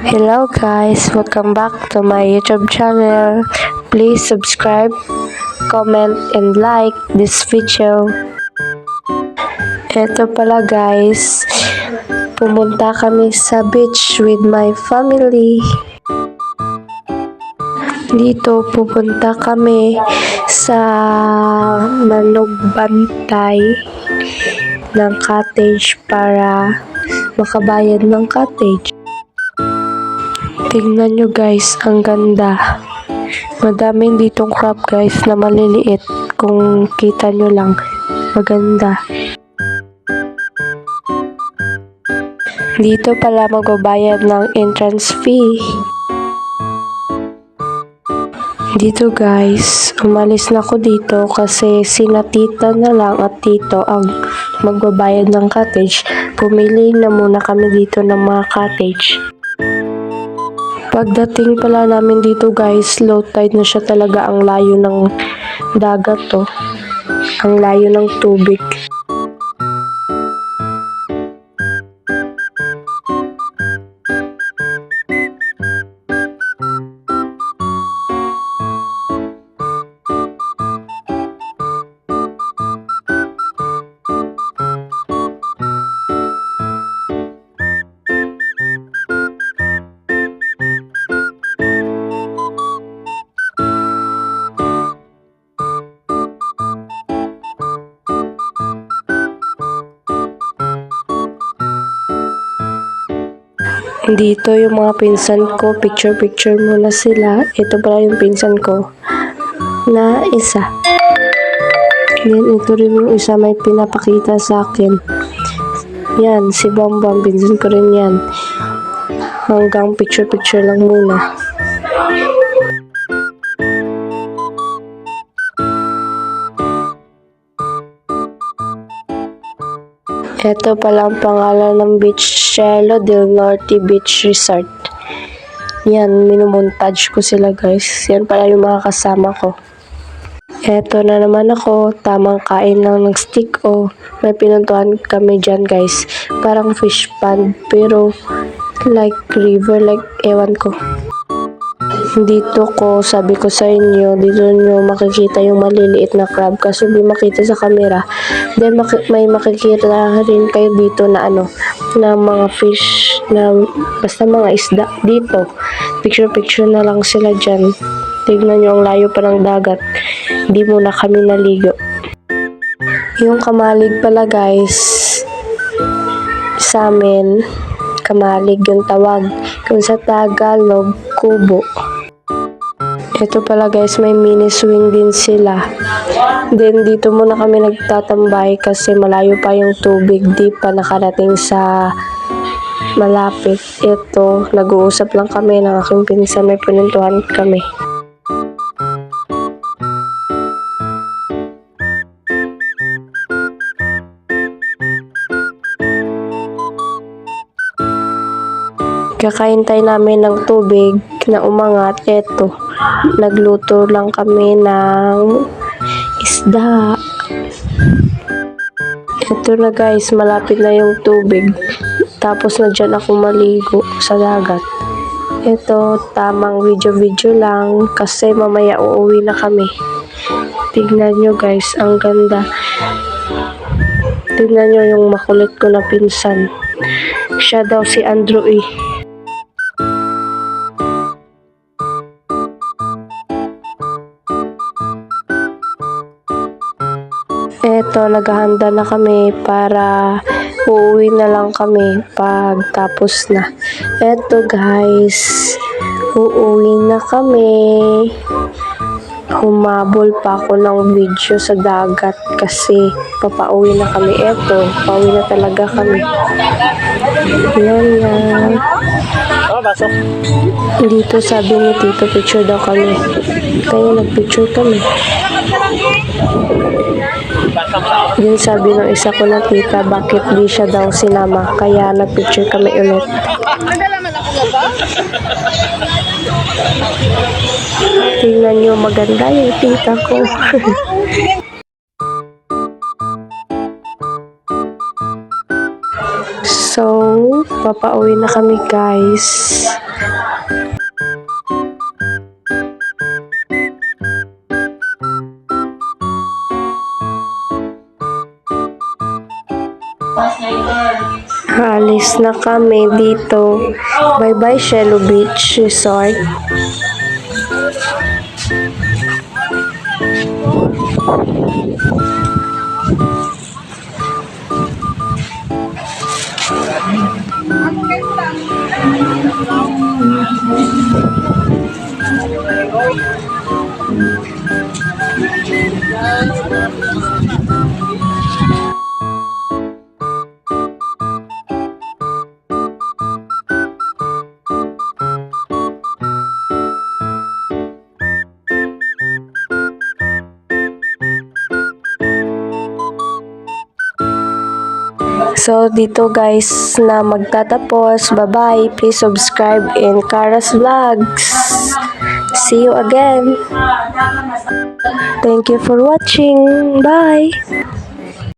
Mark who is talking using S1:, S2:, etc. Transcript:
S1: Hello guys, welcome back to my YouTube channel. Please subscribe, comment, and like this video. Ito pala guys, pumunta kami sa beach with my family. Dito pupunta kami sa Manugbantay ng cottage para makabayad ng cottage. Tingnan nyo guys, ang ganda. Madaming ditong crab guys na maliliit. Kung kita nyo lang, maganda. Dito pala magbabayad ng entrance fee. Dito guys, umalis na ako dito kasi sina tita na lang at tito ang magbabayad ng cottage. Pumili na muna kami dito ng mga cottage. Pagdating pala namin dito guys, low tide na siya talaga. Ang layo ng dagat to. Ang layo ng tubig. Dito yung mga pinsan ko, picture muna sila. Ito pala yung pinsan ko na isa. Then ito rin yung isa may pinapakita sa akin. Yan, si Bambam, pinsan ko rin yan. Hanggang picture lang muna. Ito pala ang pangalan ng beach, Cielo del Norte Beach Resort. Yan, minumontage ko sila guys. Yan pala yung mga kasama ko. Eto na naman ako, tamang kain lang ng steak o may pinuntuhan kami dyan guys. Parang fish pond pero like river, like ewan ko. Dito ko, sabi ko sa inyo, dito nyo makikita yung maliliit na crab kasi hindi makita sa camera. Then may makikita rin kayo dito na na mga fish, na basta mga isda dito. Picture na lang sila dyan. Tignan nyo ang layo pa ng dagat. Hindi muna kami naligo. Yung kamalig pala guys, sa amin, kamalig yung tawag. Kung sa Tagalog, kubo. Ito pala guys, may mini swing din sila. Then dito muna kami nagtatambay kasi malayo pa yung tubig, di pa nakarating sa malapit. Ito, nag-uusap lang kami ng aking pinsan, may pinuntuhan kami. Kakaintay namin ng tubig na umangat. Eto, nagluto lang kami ng isda. Ito na guys, malapit na yung tubig. Tapos na dyan ako maligo sa dagat. Ito, tamang video lang kasi mamaya uuwi na kami. Tignan nyo guys, ang ganda. Tignan nyo yung makulit ko na pinsan. Siya daw si Andrew eh. Eto, naghahanda na kami para uuwi na lang kami pag tapos na. Eto guys, uuwi na kami. Humabol pa ako ng video sa dagat kasi papauwi na kami. Eto, pauwi na talaga kami. Yan.
S2: Pasok.
S1: Dito sabi ni Tito, picture daw kami. Kaya nagpicture kami. Yun sabi ng isa ko na tita, bakit di siya daw sinama, kaya nagpicture kami ulit. Tingnan nyo, maganda yung tita ko. So, Papauwi na kami guys. Alis na kami dito. Bye-bye Cielo Beach Resort. So, dito guys na magtatapos. Bye-bye. Please subscribe in Kara's Vlogs. See you again. Thank you for watching. Bye.